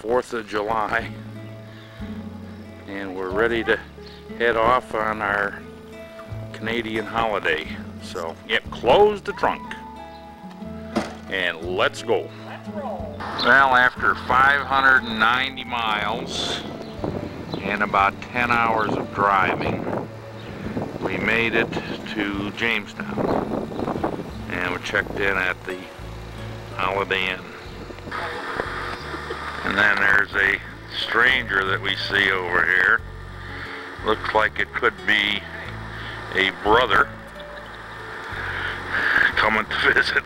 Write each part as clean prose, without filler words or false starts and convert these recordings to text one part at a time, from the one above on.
4th of July, and we're ready to head off on our Canadian holiday. So, yep, close the trunk and let's go. Well, after 590 miles and about 10 hours of driving, we made it to Jamestown, and we checked in at the Holiday Inn. And then there's a stranger that we see over here. Looks like it could be a brother coming to visit.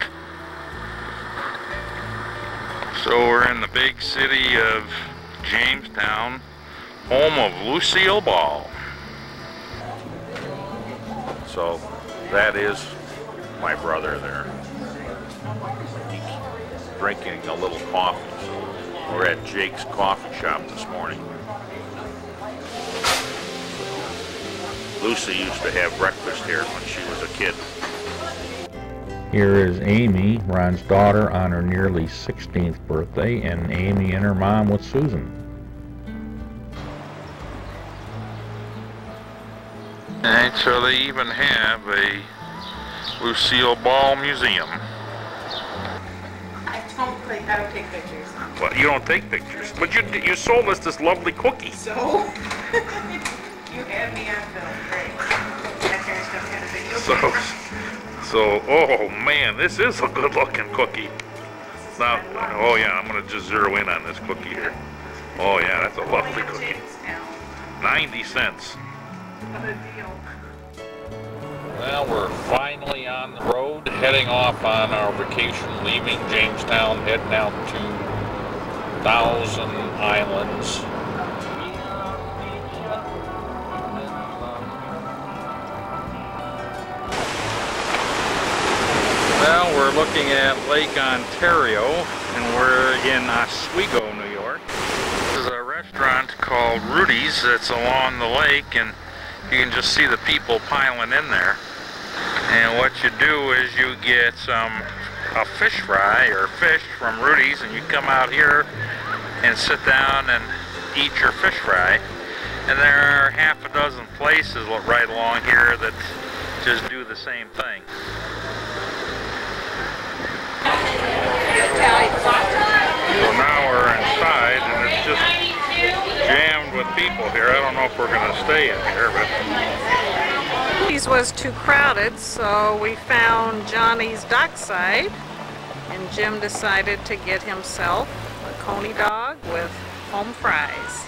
So we're in the big city of Jamestown, home of Lucille Ball. So that is my brother there. He's drinking a little coffee. So we're at Jake's coffee shop this morning. Lucy used to have breakfast here when she was a kid. Here is Amy, Ron's daughter, on her nearly 16th birthday, and Amy and her mom with Susan. And so they even have a Lucille Ball museum. I don't take pictures. Well, you don't take pictures, but you sold us this lovely cookie. So, you had me on film. Great. That kind of stuff had a video. So, oh man, this is a good-looking cookie. Now, oh yeah, I'm gonna just zero in on this cookie here. Oh yeah, that's a lovely cookie. 90 cents. What a deal. Well, we're finally on the road, heading off on our vacation, leaving Jamestown, heading out to Thousand Islands. Well, we're looking at Lake Ontario, and we're in Oswego, New York. This is a restaurant called Rudy's that's along the lake, and you can just see the people piling in there. And what you do is you get a fish fry or fish from Rudy's, and you come out here and sit down and eat your fish fry. And there are half a dozen places right along here that just do the same thing. So now we're inside, and it's just jammed with people here. I don't know if we're going to stay in here, but... These was too crowded, so we found Johnny's Dockside, and Jim decided to get himself a coney dog with home fries.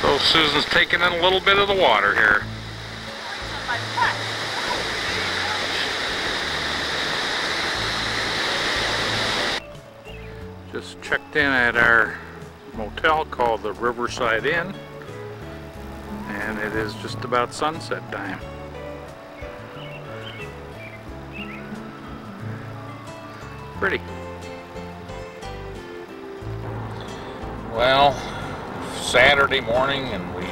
So Susan's taking in a little bit of the water here. Just checked in at our motel called the Riverside Inn, and it is just about sunset time. Pretty. Well, Saturday morning, and we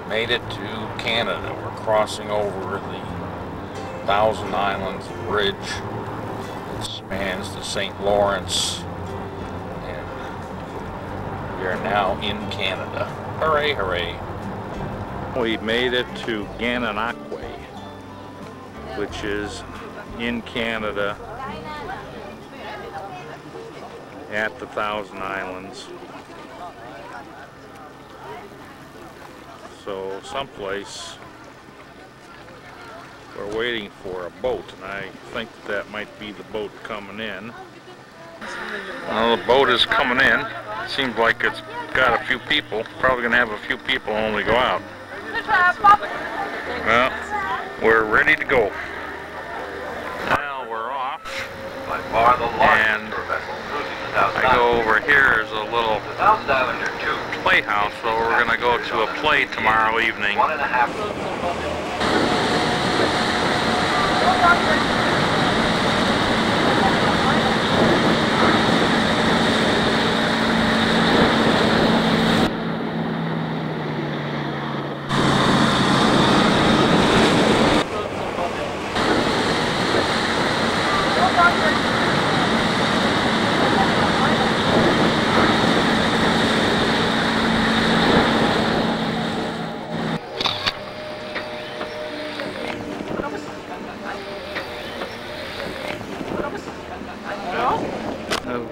made it to Canada. We're crossing over the Thousand Islands Bridge that spans the St. Lawrence, and we are now in Canada. Hooray, hooray. We made it to Gananoque, which is in Canada at the Thousand Islands. So someplace we're waiting for a boat, and I think that might be the boat coming in. Well, the boat is coming in. Seems like it's got a few people. Probably gonna have a few people when we go out. Well, we're ready to go. Now we're off, and I go over here. There's a little playhouse, so we're going to go to a play tomorrow evening.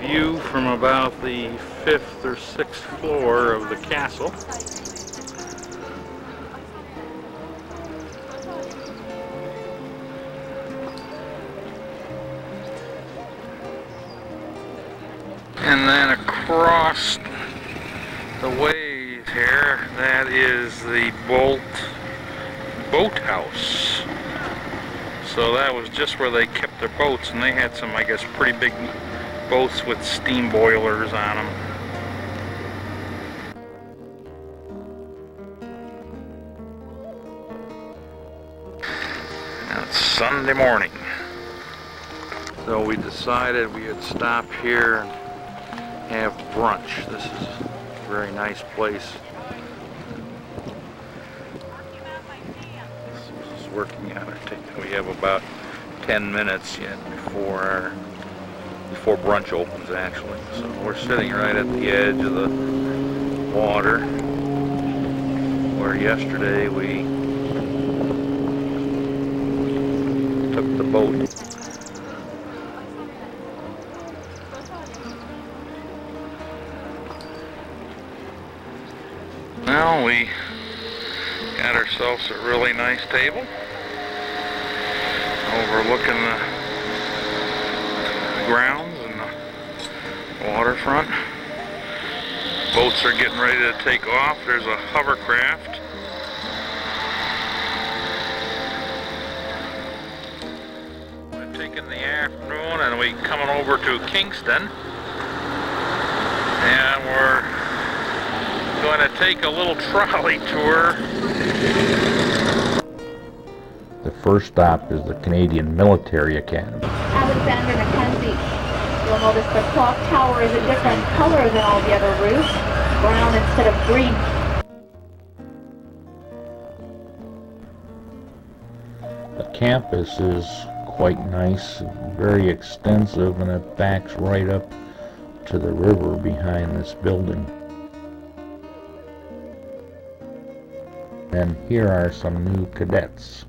view from about the 5th or 6th floor of the castle. And then across the way here, that is the boathouse. So that was just where they kept their boats, and they had some, I guess, pretty big boats with steam boilers on them. And it's Sunday morning. So we decided we would stop here and have brunch. This is a very nice place. This is working on it. We have about 10 minutes yet before brunch opens, actually. So we're sitting right at the edge of the water where yesterday we took the boat. Well, we got ourselves a really nice table overlooking the grounds and the waterfront. Boats are getting ready to take off. There's a hovercraft. We're taking the afternoon and we're coming over to Kingston, and we're going to take a little trolley tour. The first stop is the Canadian Military Academy. Alexander Mackenzie. You'll notice the clock tower is a different color than all the other roofs, brown instead of green. The campus is quite nice, very extensive, and it backs right up to the river behind this building. And here are some new cadets.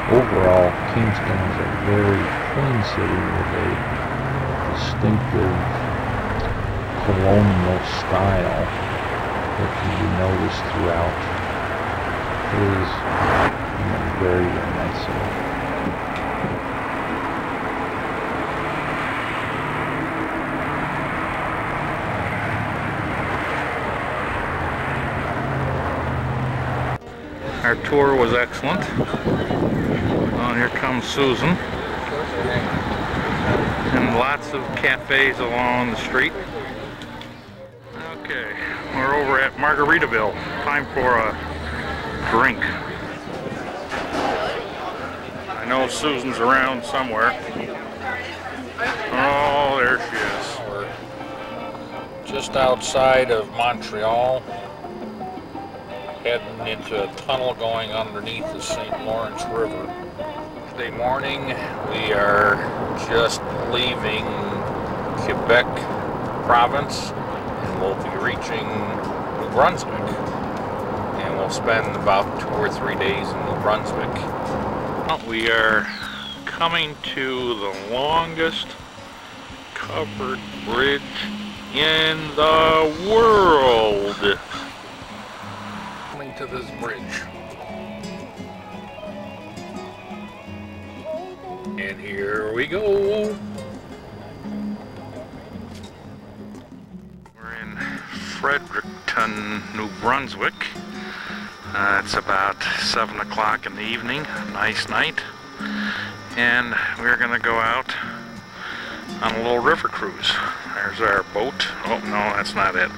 Overall, Kingston is a very clean city with a distinctive colonial style that can be noticed throughout. It is a very, very nice city. Our tour was excellent. Oh, here comes Susan. And lots of cafes along the street. Okay, we're over at Margaritaville. Time for a drink. I know Susan's around somewhere. Oh, there she is. We're just outside of Montreal, heading into a tunnel going underneath the St. Lawrence River. Tuesday morning, we are just leaving Quebec province, and we'll be reaching New Brunswick. And we'll spend about 2 or 3 days in New Brunswick. We are coming to the longest covered bridge in the world. Coming to this bridge. And here we go. We're in Fredericton, New Brunswick. It's about 7 o'clock in the evening, nice night, and we're going to go out on a little river cruise. There's our boat. Oh no, that's not it.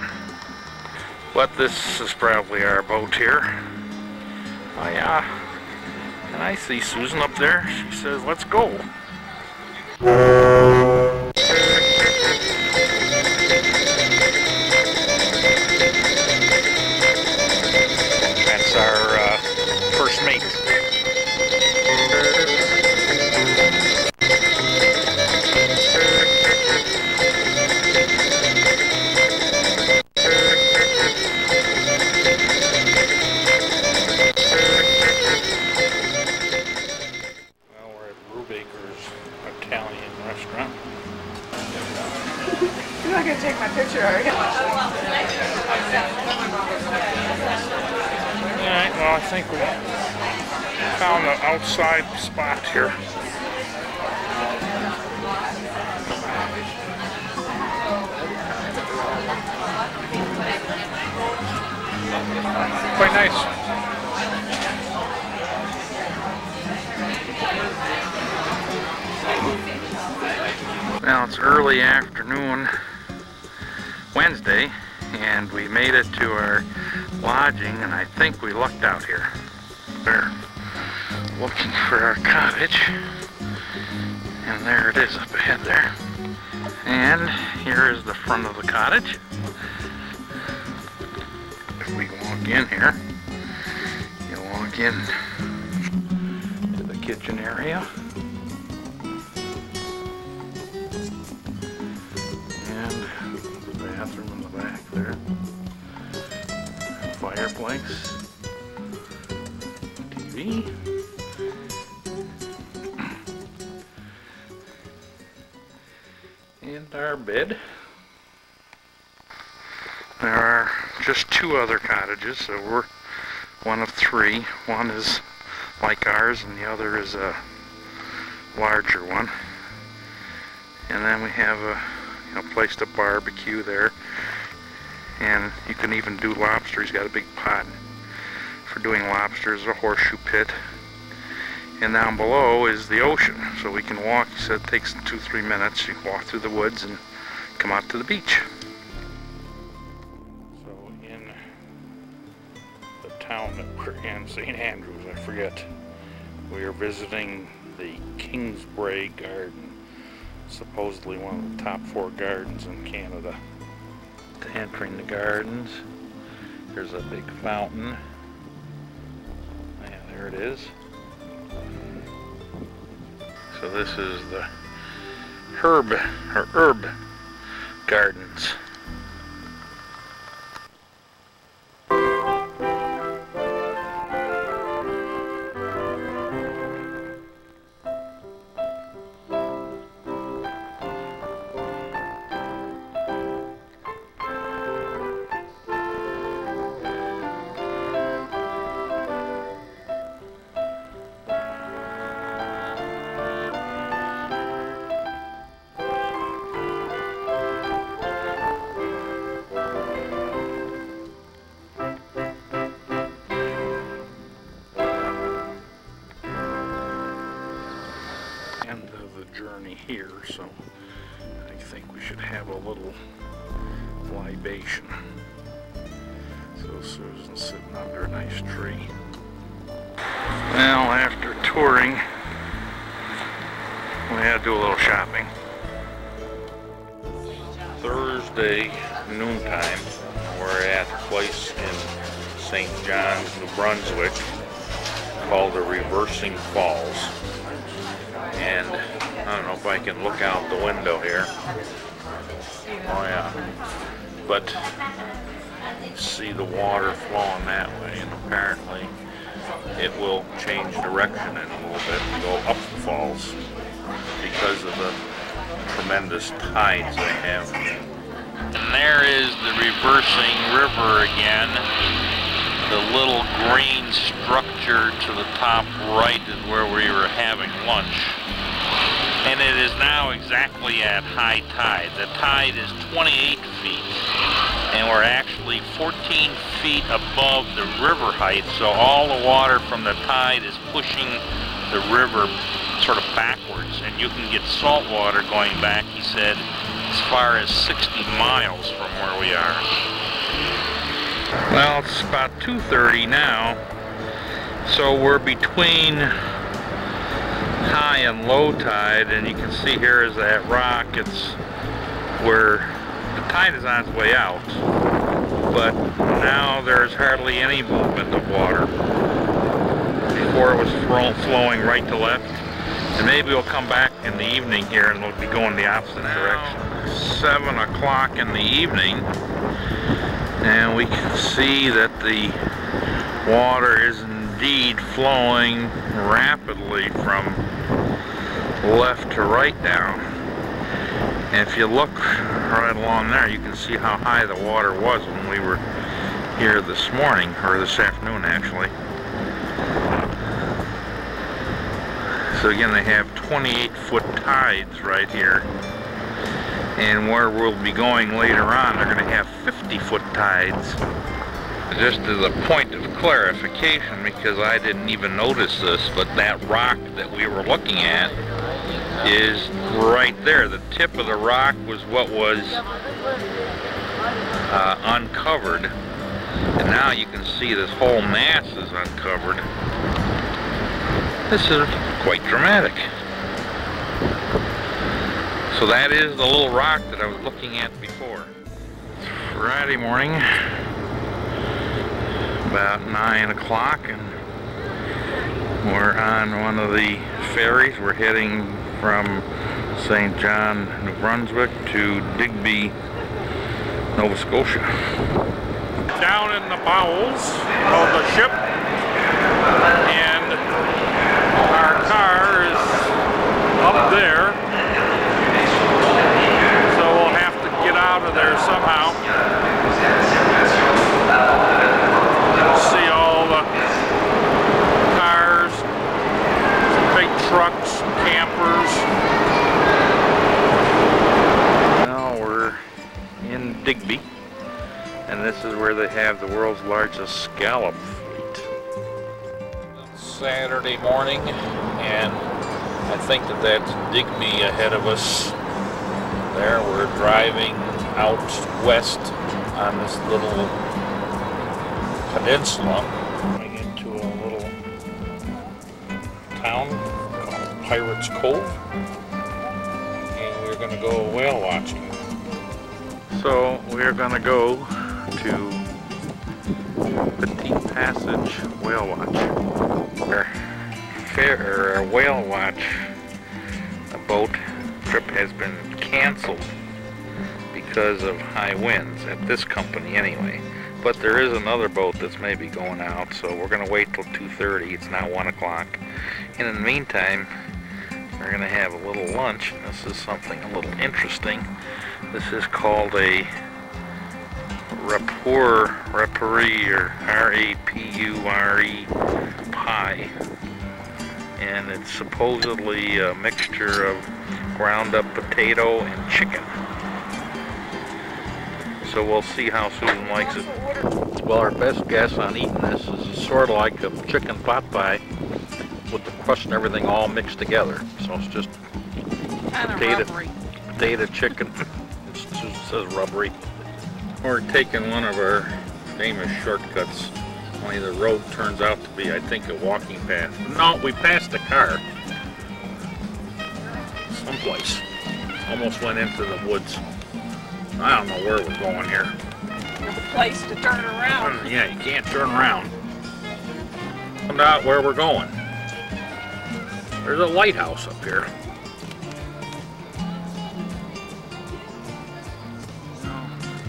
But this is probably our boat here. Oh yeah, and I see Susan up there. She says, let's go. First mate. Alright, well, I think we found an outside spot here. Quite nice. Now it's early afternoon Wednesday, and we made it to our lodging, and I think we lucked out here. We're looking for our cottage, and there it is up ahead there. And here is the front of the cottage. If we walk in here, you'll walk in to the kitchen area. And the bathroom in the back there. Fireplace. TV. And our bed. There are just two other cottages, so we're one of three. One is like ours, and the other is a larger one. And then we have a place to barbecue there, and you can even do lobster. He's got a big pot for doing lobsters, a horseshoe pit. And down below is the ocean, so we can walk. He said it takes 2-3 minutes. You walk through the woods and come out to the beach. So in the town that we're in, St. Andrews, I forget, we are visiting the Kingsbrae Garden, supposedly one of the top 4 gardens in Canada. Entering the gardens, there's a big fountain. Yeah, there it is. So this is the herb gardens. Journey here, so I think we should have a little libation. So Susan's sitting under a nice tree. Well, after touring, we had to do a little shopping. Thursday noontime, we're at a place in St. John's, New Brunswick, called the Reversing Falls. And I don't know if I can look out the window here. Oh yeah. But see the water flowing that way, and apparently it will change direction in a little bit and go up the falls because of the tremendous tides they have. And there is the reversing river again. The little green structure to the top right is where we were having lunch. And it is now exactly at high tide. The tide is 28 feet, and we're actually 14 feet above the river height, so all the water from the tide is pushing the river sort of backwards, and you can get salt water going back, he said, as far as 60 miles from where we are. Well, it's about 2:30 now, so we're between high and low tide, and you can see here is that rock. It's where the tide is on its way out, but now there's hardly any movement of water. Before it was flowing right to left, and maybe we'll come back in the evening here and we'll be going the opposite direction. 7 o'clock in the evening, and we can see that the water is indeed flowing rapidly from left to right down. And if you look right along there, you can see how high the water was when we were here this morning, or this afternoon actually. So again, they have 28-foot tides right here. And where we'll be going later on, they're going to have 50-foot tides. Just as a point of clarification, because I didn't even notice this, but that rock that we were looking at is right there. The tip of the rock was what was uncovered. And now you can see this whole mass is uncovered. This is quite dramatic. So that is the little rock that I was looking at before. It's Friday morning, about 9 o'clock, and we're on one of the ferries. We're heading from St. John, New Brunswick to Digby, Nova Scotia. Down in the bowels of the ship, and our car is up there, so we'll have to get out of there somehow. See all the cars, some big trucks, campers. Now we're in Digby, and this is where they have the world's largest scallop fleet. Saturday morning, and I think that's Digby ahead of us. There, we're driving out west on this little peninsula, going into a little town called Pirates Cove, and we're going to go whale watching. So we're going to go to Petite Passage Whale Watch. Our whale watch, a boat trip has been canceled because of high winds, at this company anyway. But there is another boat that's maybe going out, so we're going to wait till 2:30. It's now 1 o'clock. And in the meantime, we're going to have a little lunch. This is something a little interesting. This is called a rapure, or R-A-P-U-R-E pie. And it's supposedly a mixture of ground up potato and chicken. So we'll see how Susan likes it. Well, our best guess on eating this is sort of like a chicken pot pie with the crust and everything all mixed together. So it's just potato, chicken. Susan says rubbery. We're taking one of our famous shortcuts. Only the road turns out to be, I think, a walking path. No, we passed the car. Someplace. Almost went into the woods. I don't know where we're going here. There's a place to turn around. Yeah, you can't turn around. Find out where we're going. There's a lighthouse up here.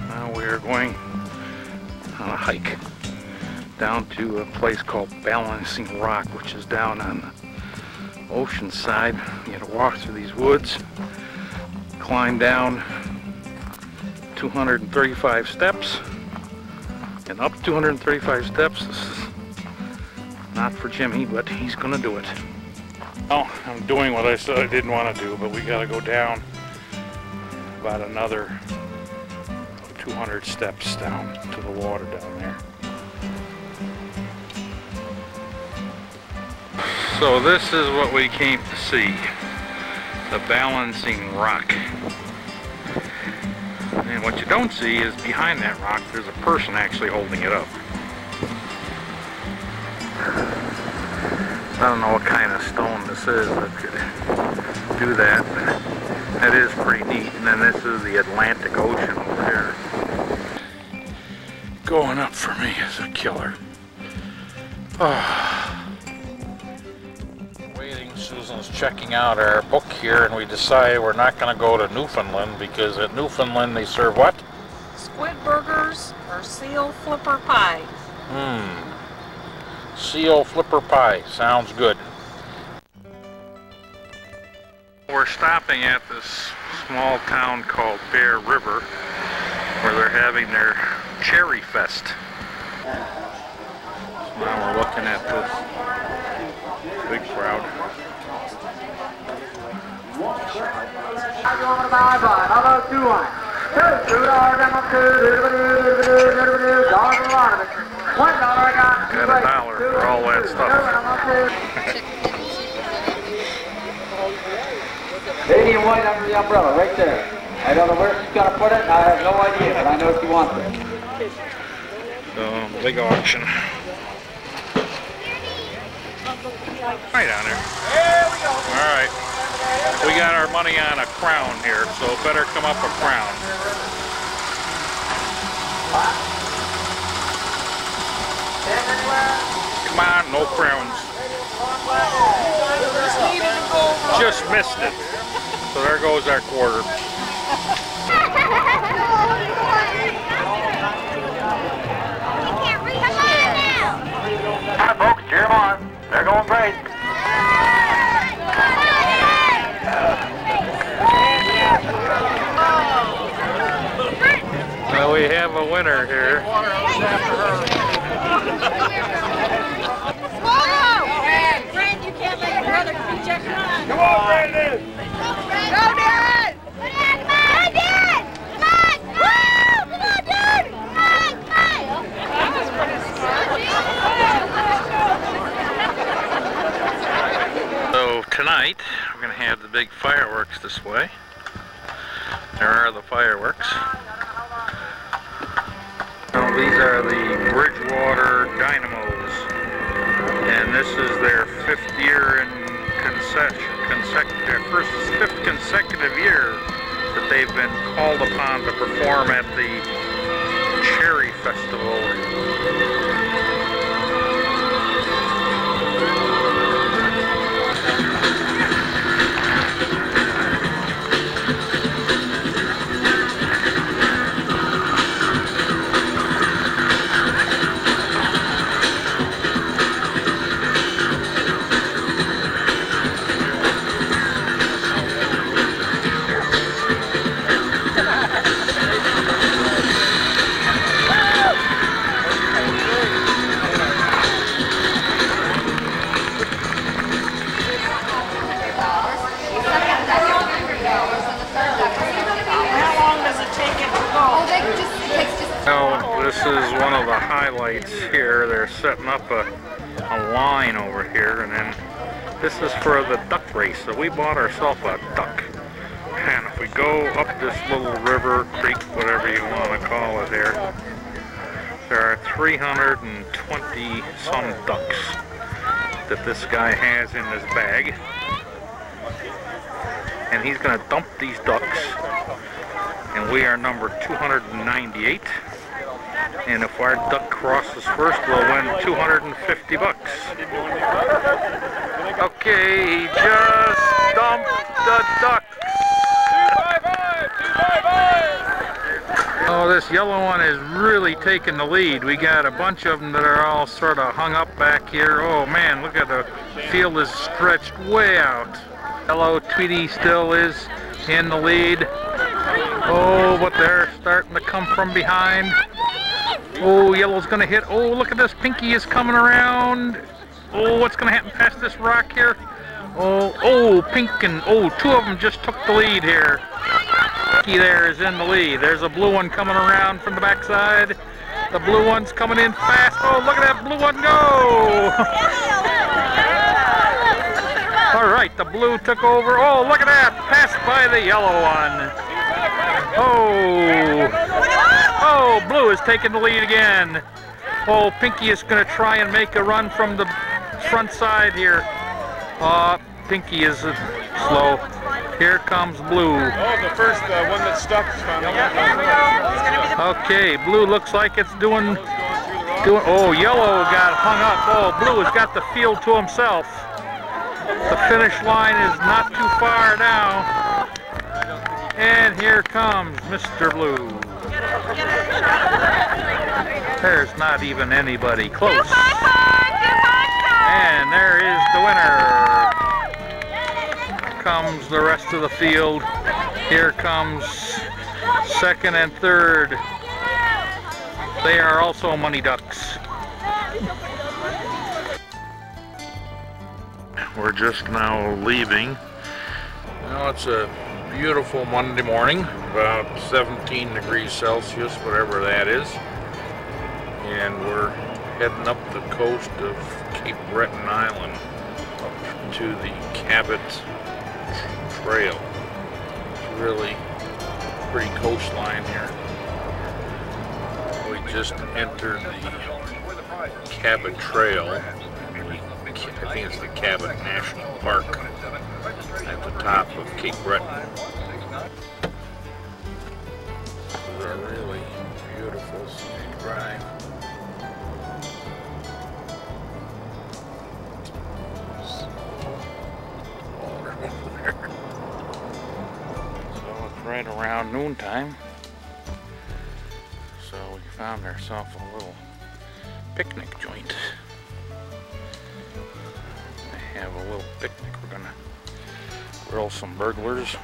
Now we are going on a hike down to a place called Balancing Rock, which is down on the ocean side. You have to walk through these woods, climb down 235 steps, and up 235 steps. This is not for Jimmy, but he's gonna do it. Well, I'm doing what I said I didn't want to do, but we gotta go down about another 200 steps down to the water down there. So this is what we came to see, the Balancing Rock. And what you don't see is behind that rock there's a person actually holding it up. I don't know what kind of stone this is that could do that, but that is pretty neat. And then this is the Atlantic Ocean over here. Going up for me is a killer. Waiting, Susan's checking out our book here, and we decided we're not going to go to Newfoundland because at Newfoundland they serve what? Squid burgers or seal flipper pie. Seal flipper pie. Sounds good. We're we're stopping at this small town called Bear River, where they're having their Cherry Fest. So now we're looking at this big crowd. Got $1 for all that stuff. 80 and white under the umbrella, right there. I don't know where she's got to put it, I have no idea, but I know she wants it. So, big auction. Right on there. There we go. Alright. We got our money on a crown here, so better come up a crown. Come on, no crowns. Just missed it. So there goes our quarter. Hi folks, cheer them on. They're going great. Well, we have a winner here. Brandon, you can't let your brother beat you. Come on, Brandon. Go, Dad! Come on, Dad! Come on! Woo! Come on, Dad! So tonight, we're going to have the big fireworks this way. There are the fireworks. Now, these are the Bridgewater Dynamos, and this is their 5th year in fifth consecutive year that they've been called upon to perform at the Cherry Festival. Now, this is one of the highlights here. They're setting up a line over here, and then this is for the duck race. So we bought ourselves a duck. And if we go up this little river, creek, whatever you want to call it here, there are 320 some ducks that this guy has in his bag. And he's going to dump these ducks. And we are number 298. And if our duck crosses first, we'll win $250. Okay, he just dumped the duck. 255! Oh, this yellow one is really taking the lead. We got a bunch of them that are all sort of hung up back here. Oh man, look at the field is stretched way out. Yellow Tweety still is in the lead. Oh, but they're starting to come from behind. Oh, yellow's gonna hit. Oh, look at this. Pinky is coming around. Oh, what's gonna happen past this rock here? Oh, pink and, two of them just took the lead here. Rickey there is in the lead. There's a blue one coming around from the backside. The blue one's coming in fast. Oh, look at that blue one go. All right, the blue took over. Oh, look at that. Passed by the yellow one. Oh, blue is taking the lead again. Oh, Pinky is going to try and make a run from the front side here. Pinky is slow. Here comes blue. Oh, the first one that stuck is finally. Okay, blue looks like it's doing. Oh, yellow got hung up. Oh, blue has got the field to himself. The finish line is not too far now. And here comes Mr. Blue. There's not even anybody close. And there is the winner. comes the rest of the field. Here comes second and third. They are also money ducks. We're just now leaving. Now it's a beautiful Monday morning, about 17 degrees Celsius, whatever that is. And we're heading up the coast of Cape Breton Island up to the Cabot Trail. It's really pretty coastline here. We just entered the Cabot Trail. I think it's the Cabot National Park at the top of Cape Breton. This is a really beautiful scenic drive. Over there. So it's right around noontime. So we found ourselves a little picnic joint. Have a little picnic. We're gonna grill some burglars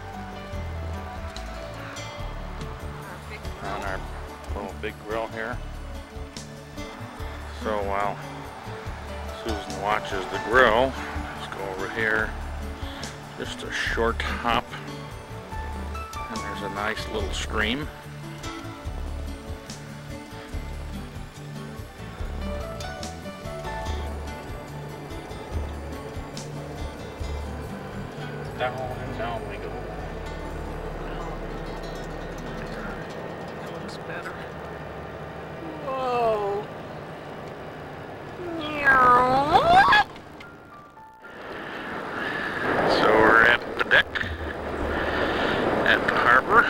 on our little big grill here. So while Susan watches the grill, let's go over here. Just a short hop, and there's a nice little stream. Down and down we go. That looks better. Whoa. So we're at the deck at the harbor.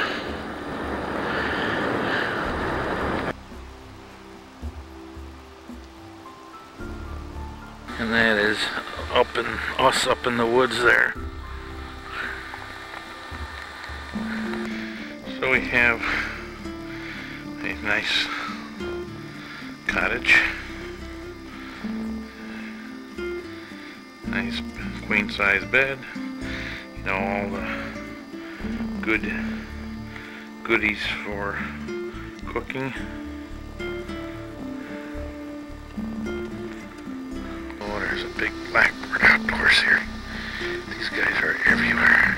And that is us up in the woods there. So we have a nice cottage, nice queen size bed, you know, all the goodies for cooking. Oh, there's a big blackbird outdoors here. These guys are everywhere.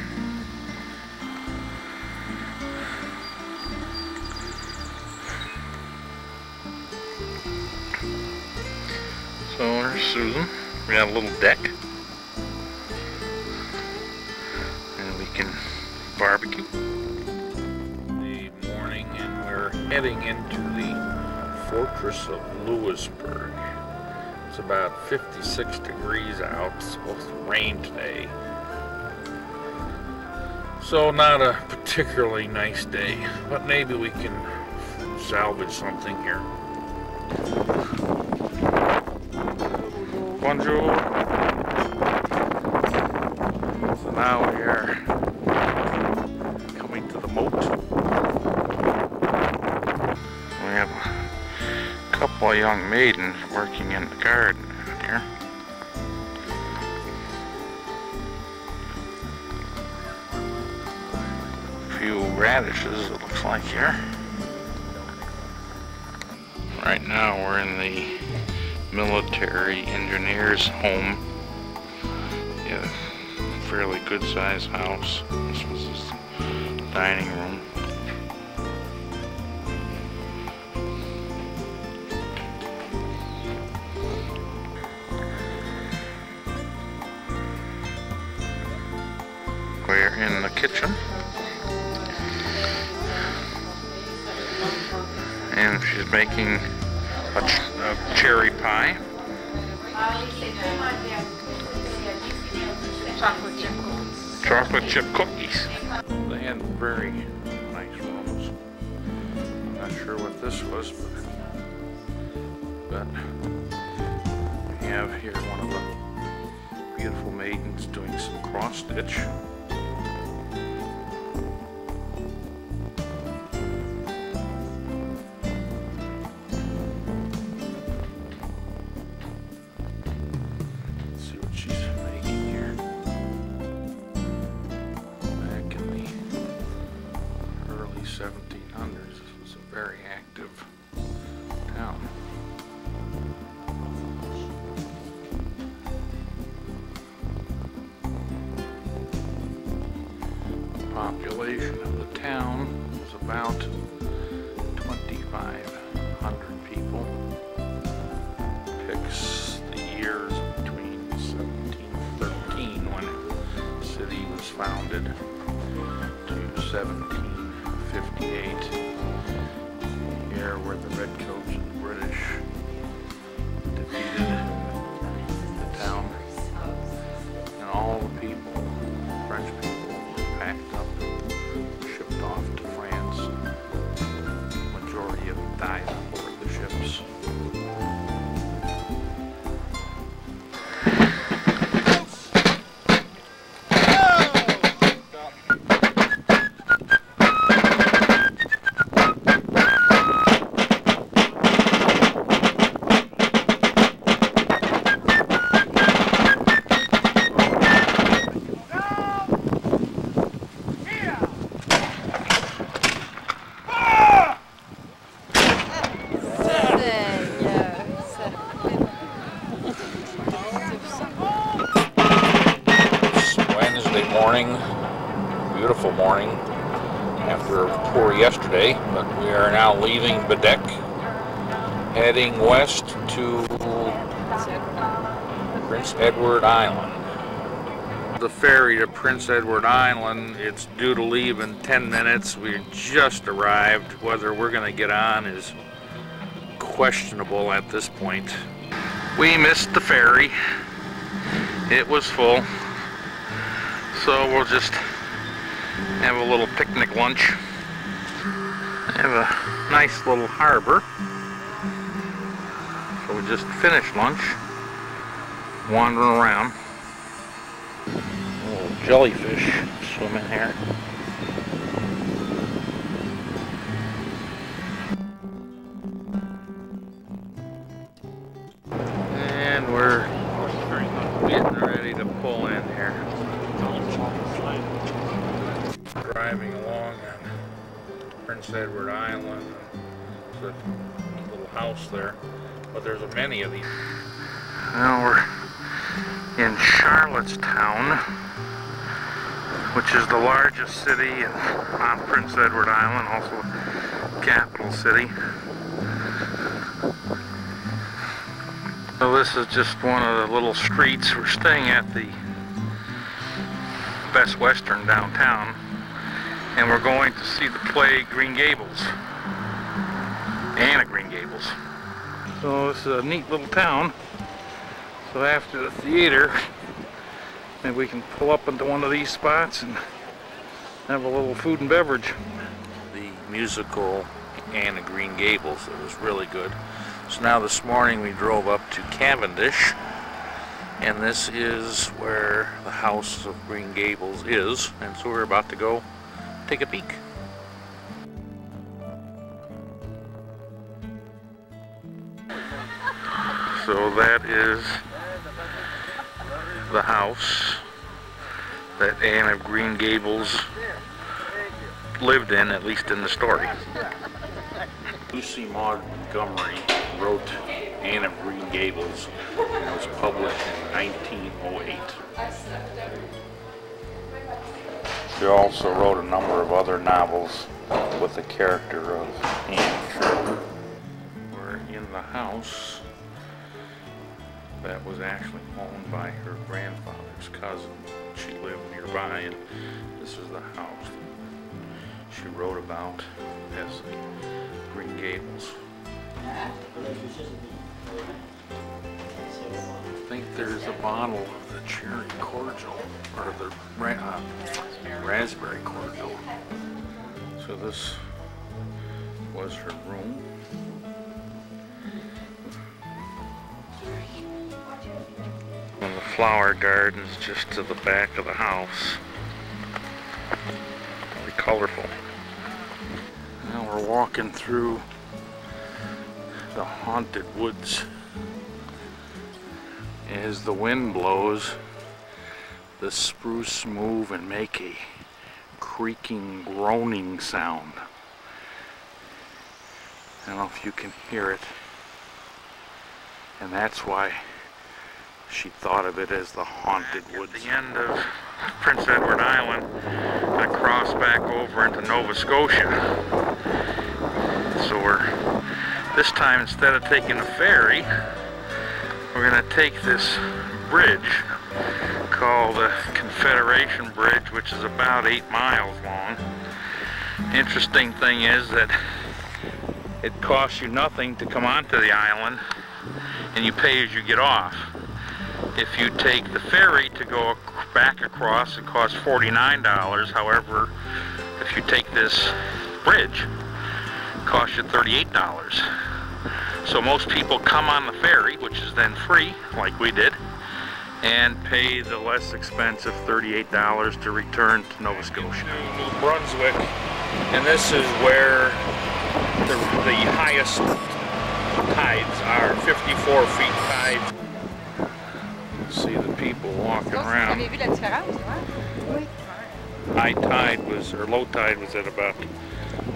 So there's Susan. We got a little deck. And we can barbecue. The morning, and we're heading into the Fortress of Louisburg. It's about 56 degrees out. It's supposed to rain today. So not a particularly nice day, but maybe we can salvage something here. Bonjour. So now we are coming to the moat. We have a couple of young maidens working in the garden here. A few radishes, it looks like here. Right now we're in the military engineer's home. Yeah, fairly good sized house. This was his dining room. We're in the kitchen. And she's making a cherry pie. Chocolate chip cookies. They had very nice rooms. I'm not sure what this was, but we have here one of the beautiful maidens doing some cross stitch. population of the town was about 2,500 people. Picks the years between 1713, when the city was founded, to 1758, the year where the Redcoats and the British defeated the town, and all the people, French people, were packed up, shipped off to France. The majority of them died on board the ships. Beautiful morning after a poor yesterday, but we are now leaving Bedeck, heading west to Prince Edward Island. The ferry to Prince Edward Island, it's due to leave in 10 minutes. We just arrived. Whether we're going to get on is questionable at this point. We missed the ferry. It was full. So we'll just have a little picnic lunch. Have a nice little harbor. So we just finished lunch, wandering around. A little jellyfish swimming here. And we're getting ready to pull in here. Driving along on Prince Edward Island. There's a little house there, but there's many of these. Now we're in Charlottetown, which is the largest city on Prince Edward Island, also the capital city. So this is just one of the little streets. We're staying at the Best Western downtown, and we're going to see the play Green Gables, Anne of Green Gables. So this is a neat little town. So after the theater, maybe we can pull up into one of these spots and have a little food and beverage. The musical Anne of Green Gables, it was really good. So now this morning we drove up to Cavendish, and this is where the House of Green Gables is, and so we're about to go take a peek. So that is the house that Anne of Green Gables lived in, at least in the story. Lucy Maud Montgomery wrote Anne of Green Gables, and it was published in 1908. She also wrote a number of other novels with the character of Anne. We're in the house that was actually owned by her grandfather's cousin. She lived nearby, and this is the house she wrote about as Green Gables. I think there's a bottle of the cherry cordial, or the raspberry cordial. So this was her room. And the flower garden's just to the back of the house. Really colorful. Now we're walking through the haunted woods. As the wind blows, the spruce move and make a creaking, groaning sound. I don't know if you can hear it. And that's why she thought of it as the haunted woods. At the end of Prince Edward Island, I crossed back over into Nova Scotia. So this time, instead of taking a ferry, we're going to take this bridge called the Confederation Bridge, which is about 8 miles long. Interesting thing is that it costs you nothing to come onto the island, and you pay as you get off. If you take the ferry to go back across, it costs $49. However, if you take this bridge, it costs you $38. So most people come on the ferry, which is then free, like we did, and pay the less expensive $38 to return to Nova Scotia. New Brunswick, and this is where the highest tides are, 54 feet tide. See the people walking around. High tide was, or low tide was at about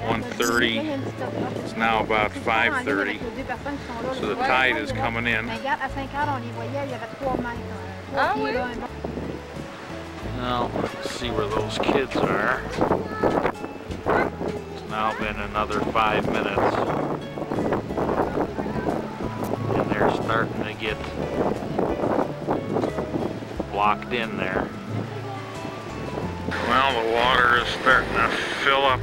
1:30. It's now about 5:30. So the tide is coming in. Now, let's see where those kids are. It's now been another 5 minutes. And they're starting to get blocked in there. Well, the water is starting to fill up.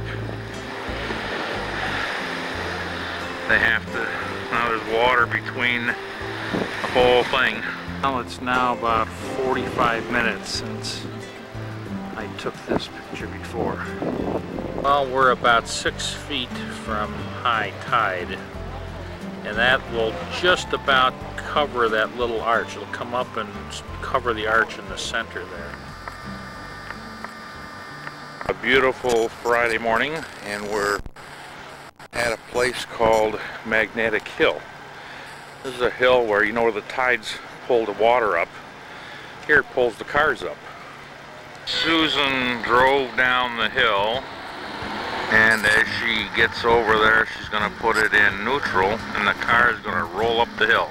They have to, now there's water between the whole thing. Well, it's now about 45 minutes since I took this picture before. Well, we're about 6 feet from high tide, and that will just about cover that little arch. It'll come up and cover the arch in the center there. A beautiful Friday morning, and we're at a place called Magnetic Hill. This is a hill where, you know, where the tides pull the water up. Here it pulls the cars up. Susan drove down the hill, and as she gets over there, she's going to put it in neutral, and the car is going to roll up the hill.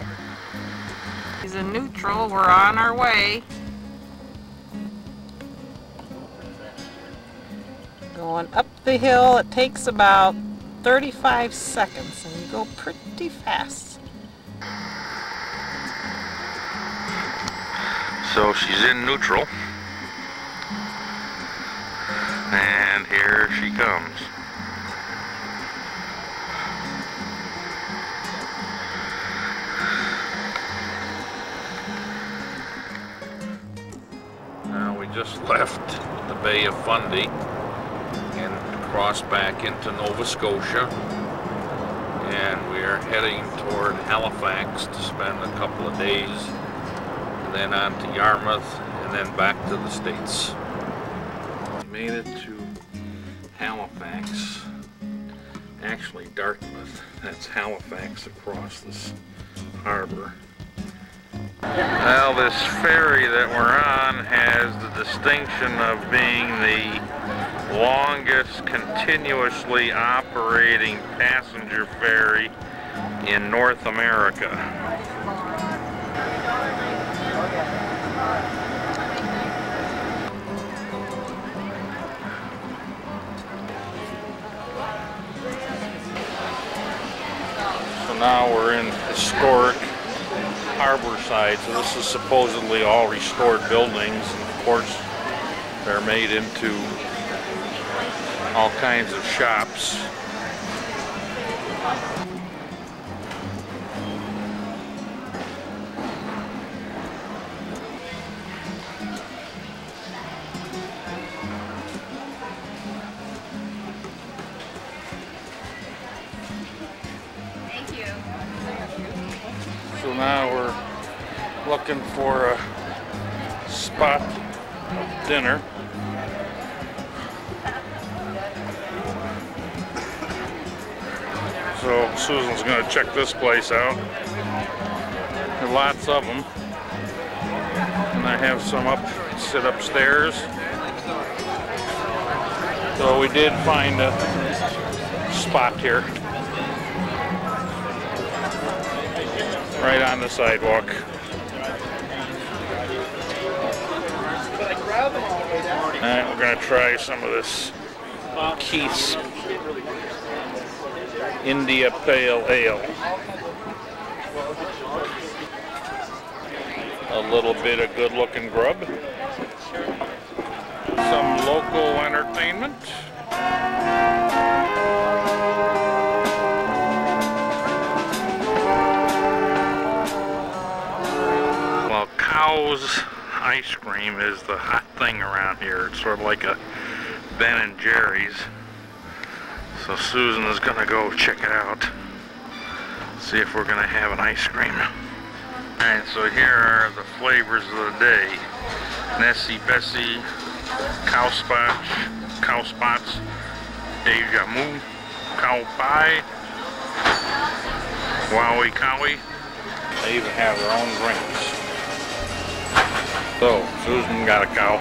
He's in neutral. We're on our way. Going up the hill, it takes about 35 seconds, and you go pretty fast. So she's in neutral, and here she comes. Now we just left the Bay of Fundy and crossed back into Nova Scotia, and we are heading toward Halifax to spend a couple of days, and then on to Yarmouth, and then back to the States. We made it to Halifax, actually Dartmouth. That's Halifax across this harbor. Well, this ferry that we're on has the distinction of being the longest continuously operating passenger ferry in North America. So now we're in historic harbor side. So this is supposedly all restored buildings, and of course they're made into all kinds of shops. Thank you. So now we're looking for a spot of dinner. So Susan's going to check this place out. There are lots of them. And I have some sit upstairs. So we did find a spot here. Right on the sidewalk. Alright, we're going to try some of this Keith's India Pale Ale. A little bit of good-looking grub. Some local entertainment. Well, Cow's ice cream is the hot thing around here. It's sort of like a Ben and Jerry's. So Susan is gonna go check it out. See if we're gonna have an ice cream. Alright, so here are the flavors of the day. Nessie Bessie, Cow Spots, Deja Moo, Cow Pie, Wowie Cowie. They even have their own drinks. So, Susan got a cow.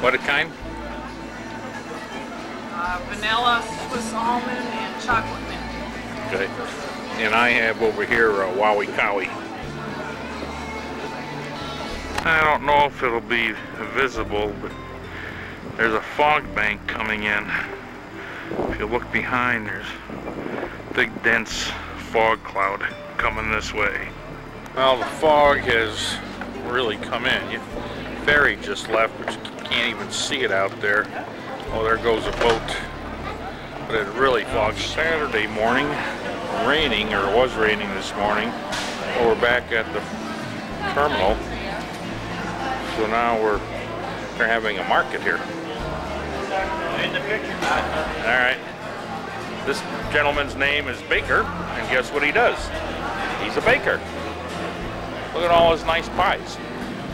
What kind? Vanilla, Swiss almond, and chocolate mint. Okay. And I have over here a Wowie Cowie. I don't know if it'll be visible, but there's a fog bank coming in. If you look behind, there's a big dense fog cloud coming this way. Well, the fog has really come in. The ferry just left, but you can't even see it out there. Oh, there goes a boat. But it really fogged Saturday morning, raining, or it was raining this morning. Well, we're back at the terminal. So now they're having a market here. In the picture. Alright. This gentleman's name is Baker, and guess what he does? He's a baker. Look at all his nice pies.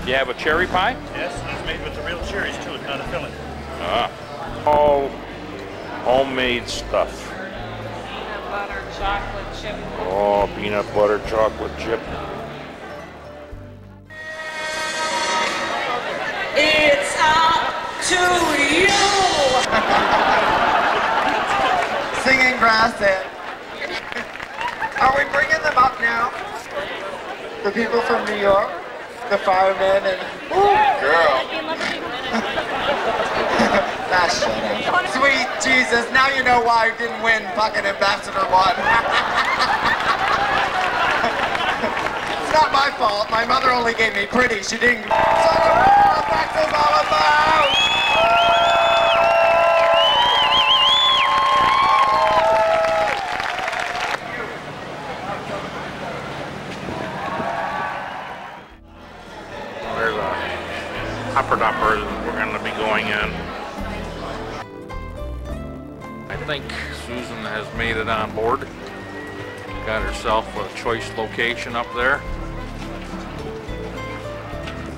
You have a cherry pie? Yes, it's made with the real cherries too, it's not a filling. All homemade stuff. Peanut butter, chocolate chip. Oh, peanut butter, chocolate chip. It's up to you! Singing grass in. Are we bringing them up now? The people from New York? The firemen and... Ooh, girl. Ah, shut up. Sweet Jesus, now you know why I didn't win fucking Ambassador 1. It's not my fault. My mother only gave me pretty. She didn't... That's what it's all about! There's a hopper dopper that we're going to be going in. I think Susan has made it on board. Got herself a choice location up there.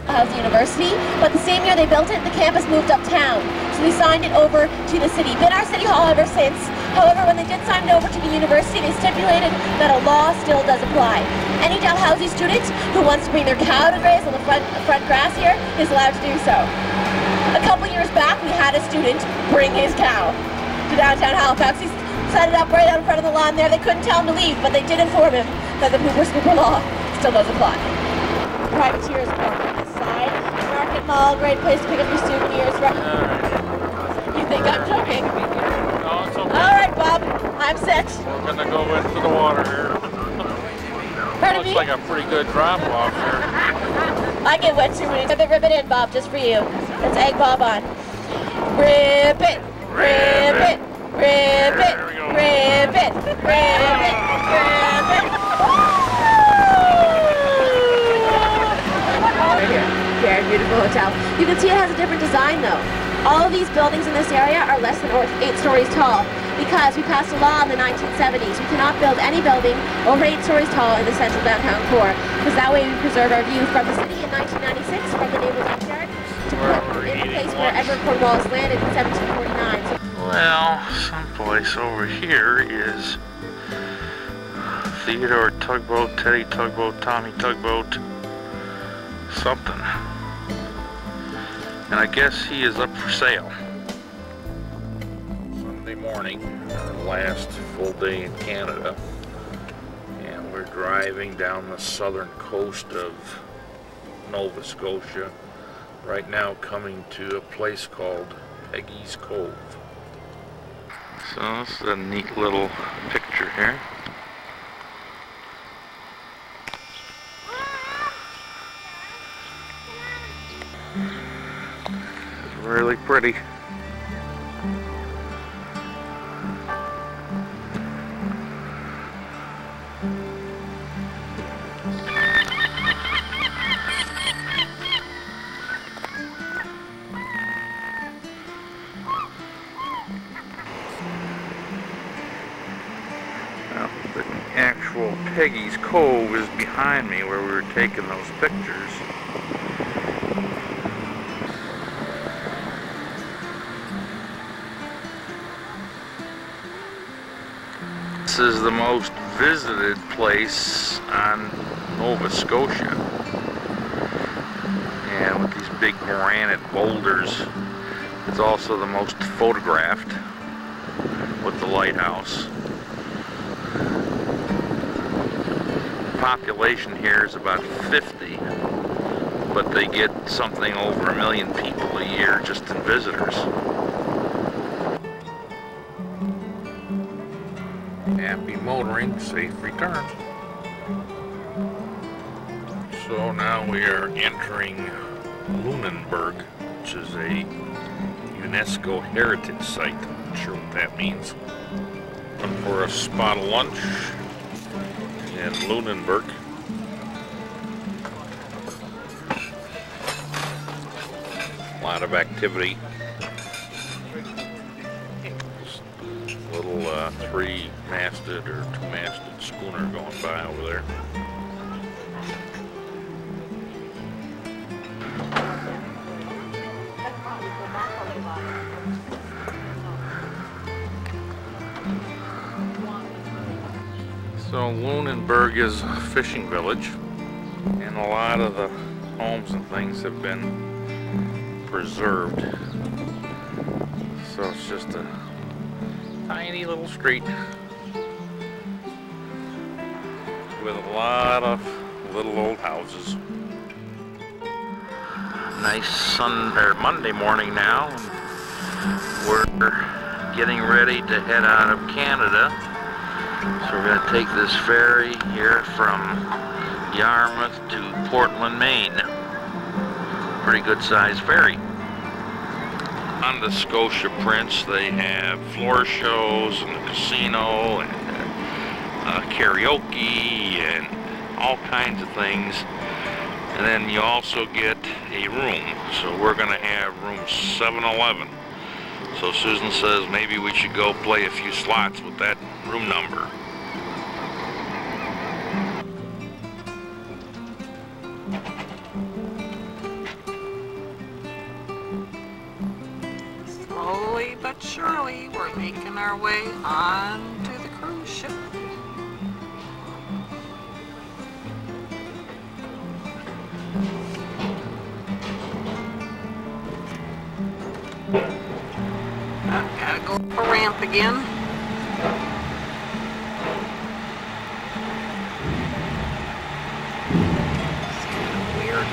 House University, but the same year they built it, the campus moved uptown. So we signed it over to the city. Been our city hall ever since. However, when they did sign it over to the university, they stipulated that a law still does apply. Any Dalhousie student who wants to bring their cow to graze on the front grass here is allowed to do so. A couple years back, we had a student bring his cow to downtown Halifax. He set it up right out in front of the lawn there. They couldn't tell him to leave, but they did inform him that the Hooper Scooper law still does apply. Privateers park on this side. Market Mall, great place to pick up your souvenirs. You think I'm joking? No, it's okay. All right, Bob, I'm set. We're going to go into the water here. Looks like a pretty good drop off here. I get wet too many. Rip it in, Bob, just for you. Let's egg Bob on. Rip it, rip it, rip it, rip it, rip it, rip it. Right here, very beautiful hotel. You can see it has a different design though. All of these buildings in this area are less than 8 stories tall because we passed a law in the 1970s. We cannot build any building over 8 stories tall in the central downtown core because that way we preserve our view from the city in 1996 from the neighbor's backyard to put in the place where Edward Cornwallis landed in 1749. Well, someplace over here is Theodore Tugboat, Teddy Tugboat, Tommy Tugboat, something. And I guess he is up for sale. Sunday morning, our last full day in Canada, and we're driving down the southern coast of Nova Scotia, Right now coming to a place called Peggy's Cove. So this is a neat little picture here. It's really pretty. The actual Peggy's Cove is behind me where we were taking those pictures. This is the most visited place on Nova Scotia. And with these big granite boulders, it's also the most photographed with the lighthouse. Population here is about 50, but they get something over 1 million people a year just in visitors. Happy motoring, safe returns. So now we are entering Lunenburg, which is a UNESCO heritage site. Not sure what that means. Looking for a spot of lunch in Lunenburg. A lot of activity. Little 3-masted or 2-masted schooner going by over there. So Lunenburg is a fishing village, and a lot of the homes and things have been preserved. So it's just a tiny little street with a lot of little old houses. Nice Monday morning now. We're getting ready to head out of Canada. So we're going to take this ferry here from Yarmouth to Portland, Maine. Pretty good sized ferry. On the Scotia Prince, they have floor shows and a casino and karaoke and all kinds of things. And then you also get a room. So we're going to have room 711. So Susan says maybe we should go play a few slots with that room number. Slowly but surely, we're making our way on to the cruise ship. Gotta go up a ramp again. It's kind of weird.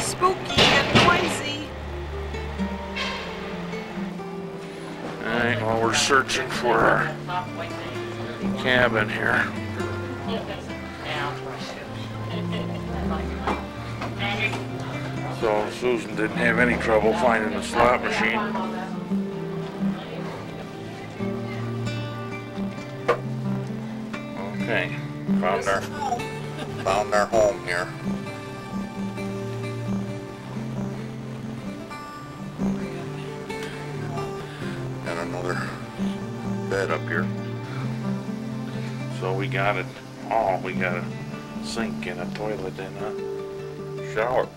Spooky and noisy. Alright, well, we're searching for our cabin here. So Susan didn't have any trouble finding the slot machine. Okay, found our home here. Got another bed up here. So we got it all. We got a sink and a toilet and a shower.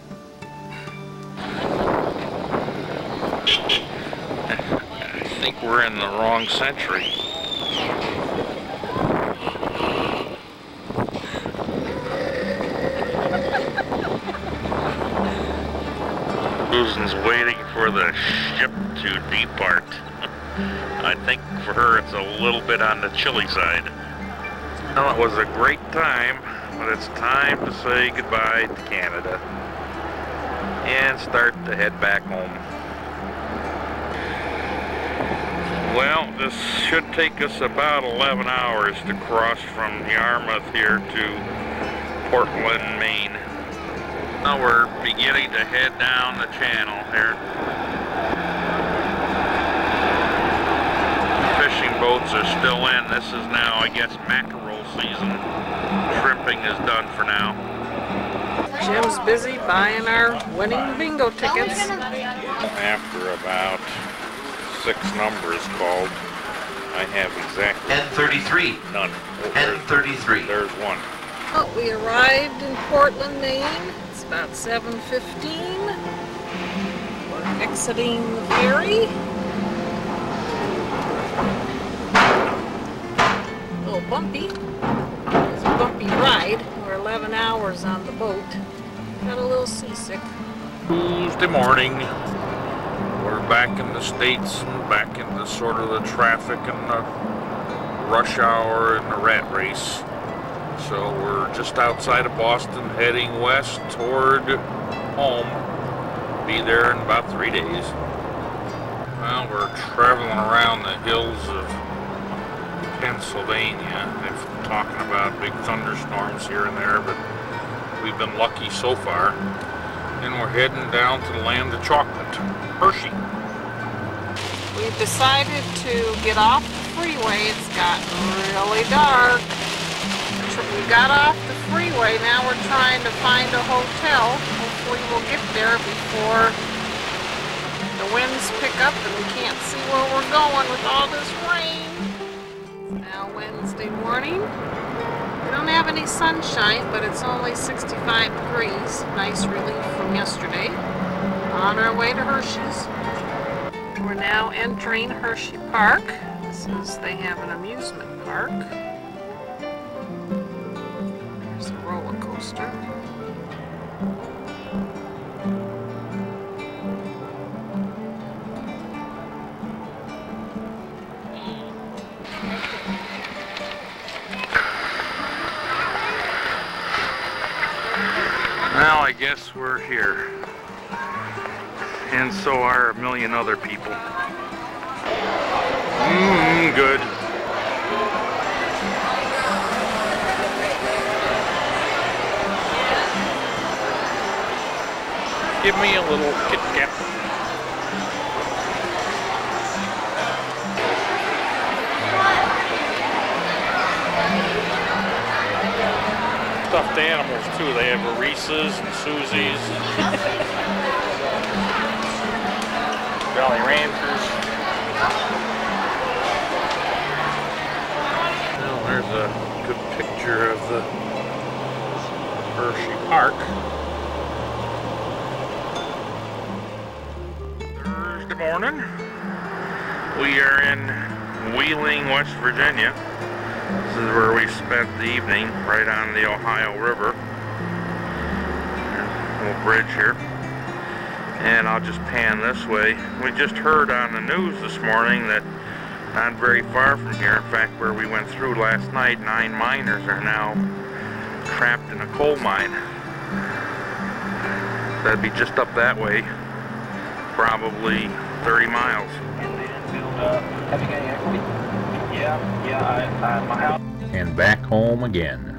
I think we're in the wrong century. Susan's waiting for the ship to depart. I think for her it's a little bit on the chilly side. Well, it was a great time, but it's time to say goodbye to Canada and start to head back home. Well, this should take us about 11 hours to cross from Yarmouth here to Portland, Maine. Now we're beginning to head down the channel here. Fishing boats are still in. This is now, I guess, mackerel season. Shrimping is done for now. Jim's busy buying our winning bingo tickets. After about 6 numbers called, I have exactly N33. none. Oh, N33. There's one. Oh, we arrived in Portland, Maine. It's about 7:15. We're exiting the ferry. A little bumpy. It's a bumpy ride. We're 11 hours on the boat. Got a little seasick. Tuesday morning. We're back in the States and back into sort of the traffic and the rush hour and the rat race. So we're just outside of Boston heading west toward home. Be there in about 3 days. Well, we're traveling around the hills of Pennsylvania. They're talking about big thunderstorms here and there, but we've been lucky so far. And we're heading down to the land of chocolate, Hershey. We decided to get off the freeway. It's gotten really dark. We got off the freeway. Now we're trying to find a hotel. Hopefully we'll get there before the winds pick up and we can't see where we're going with all this rain. It's now Wednesday morning. We don't have any sunshine, but it's only 65 degrees. Nice relief from yesterday. On our way to Hershey's. We're now entering Hershey Park. They have an amusement park. There's a roller coaster. Well, I guess we're here. And so are a million other people. Good. Give me a little Kit Kat. Stuffed animals too. They have Reese's and Susie's. Jolly Ranchers. Well, there's a good picture of the Hershey Park. Thursday morning. We are in Wheeling, West Virginia. This is where we spent the evening, right on the Ohio River. There's a little bridge here. And I'll just pan this way. We just heard on the news this morning that not very far from here, in fact where we went through last night, 9 miners are now trapped in a coal mine. That'd be just up that way, probably 30 miles. Having any equity? Yeah, my house. And back home again.